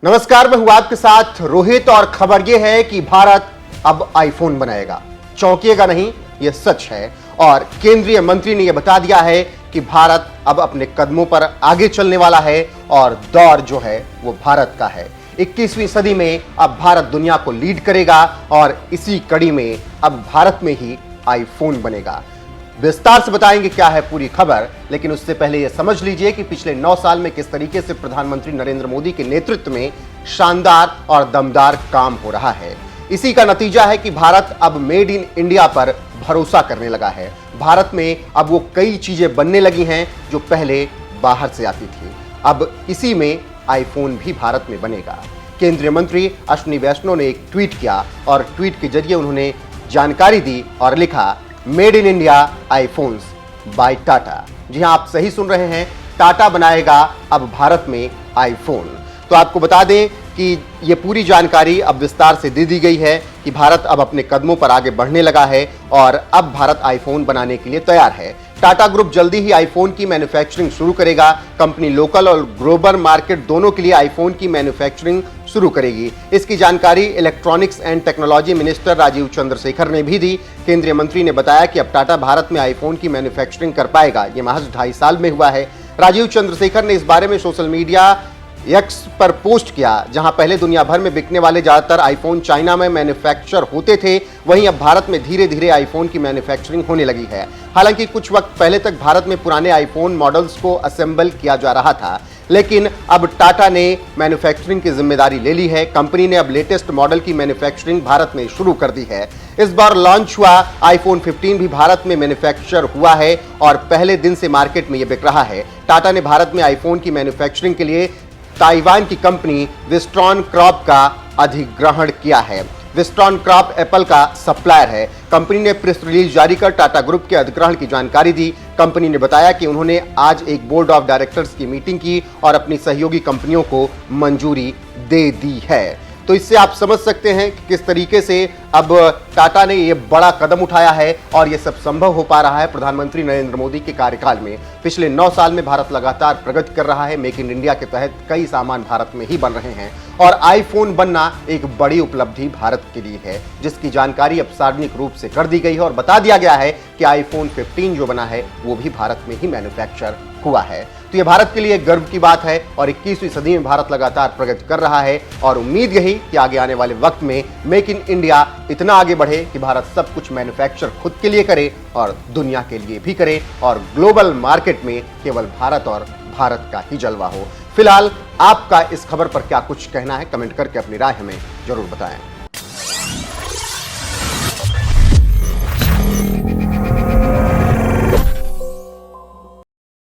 नमस्कार, मैं हूं आपके साथ रोहित और खबर यह है कि भारत अब आईफोन बनाएगा। चौंकिएगा नहीं, यह सच है और केंद्रीय मंत्री ने यह बता दिया है कि भारत अब अपने कदमों पर आगे चलने वाला है और दौर जो है वो भारत का है। 21वीं सदी में अब भारत दुनिया को लीड करेगा और इसी कड़ी में अब भारत में ही आईफोन बनेगा। विस्तार से बताएंगे क्या है पूरी खबर, लेकिन उससे पहले यह समझ लीजिए कि पिछले 9 साल में किस तरीके से प्रधानमंत्री नरेंद्र मोदी के नेतृत्व में शानदार और दमदार काम हो रहा है। इसी का नतीजा है कि भारत अब मेड इन इंडिया पर भरोसा करने लगा है। भारत में अब वो कई चीजें बनने लगी हैं जो पहले बाहर से आती थी। अब इसी में आईफोन भी भारत में बनेगा। केंद्रीय मंत्री अश्विनी वैष्णव ने एक ट्वीट किया और ट्वीट के जरिए उन्होंने जानकारी दी और लिखा, made in India iPhones by Tata. जी हां, आप सही सुन रहे हैं, टाटा बनाएगा अब भारत में आईफोन। तो आपको बता दें कि ये पूरी जानकारी अब विस्तार से दे दी गई है कि भारत अब अपने कदमों पर आगे बढ़ने लगा है और अब भारत आईफोन बनाने के लिए तैयार है। टाटा ग्रुप जल्दी ही आईफोन की मैन्युफैक्चरिंग शुरू करेगा। कंपनी लोकल और ग्लोबल मार्केट दोनों के लिए आईफोन की मैन्युफैक्चरिंग शुरू करेगी। इसकी जानकारी electronics and technology minister Rajeev Chandrasekhar ने भी दी। केंद्रीय मंत्री ने बताया कि अब टाटा भारत में आईफोन की मैन्युफैक्चरिंग कर पाएगा। ये महज 2.5 साल में हुआ है। राजीव चंद्रशेखर ने इस बारे में सोशल मीडिया एक्स पर पोस्ट किया। जहां पहले दुनिया भर में बिकने वाले ज्यादातर आईफोन चाइना में मैन्युफैक्चर होते थे, वहीं अब भारत में धीरे धीरे आईफोन की मैन्युफैक्चरिंग होने लगी है। हालांकि कुछ वक्त पहले तक भारत में पुराने आईफोन मॉडल्स को असेंबल किया जा रहा था, लेकिन अब टाटा ने मैन्युफैक्चरिंग की जिम्मेदारी ले ली है। कंपनी ने अब लेटेस्ट मॉडल की मैन्युफैक्चरिंग भारत में शुरू कर दी है। इस बार लॉन्च हुआ आईफोन 15 भी भारत में मैन्युफैक्चर हुआ है और पहले दिन से मार्केट में यह बिक रहा है। टाटा ने भारत में आईफोन की मैन्युफैक्चरिंग के लिए ताइवान की कंपनी विस्ट्रॉन क्रॉप का अधिग्रहण किया है। विस्ट्रॉन क्रॉप एप्पल का सप्लायर है। कंपनी ने प्रेस रिलीज जारी कर टाटा ग्रुप के अधिग्रहण की जानकारी दी। कंपनी ने बताया कि उन्होंने आज एक बोर्ड ऑफ डायरेक्टर्स की मीटिंग की और अपनी सहयोगी कंपनियों को मंजूरी दे दी है। तो इससे आप समझ सकते हैं कि किस तरीके से अब टाटा ने ये बड़ा कदम उठाया है और ये सब संभव हो पा रहा है प्रधानमंत्री नरेंद्र मोदी के कार्यकाल में। पिछले 9 साल में भारत लगातार प्रगति कर रहा है। मेक इन इंडिया के तहत कई सामान भारत में ही बन रहे हैं और आईफोन बनना एक बड़ी उपलब्धि भारत के लिए है, जिसकी जानकारी अब सार्वजनिक रूप से कर दी गई है और बता दिया गया है कि आईफोन 15 जो बना है वो भी भारत में ही मैन्युफैक्चर हुआ है। तो ये भारत के लिए गर्व की बात है और 21वीं सदी में भारत लगातार प्रगति कर रहा है और उम्मीद यही कि आगे आने वाले वक्त में मेक इन इंडिया इतना आगे बढ़े कि भारत सब कुछ मैन्युफैक्चर खुद के लिए करे और दुनिया के लिए भी करे और ग्लोबल मार्केट में केवल भारत और भारत का ही जलवा हो। फिलहाल आपका इस खबर पर क्या कुछ कहना है, कमेंट करके अपनी राय हमें जरूर बताएं।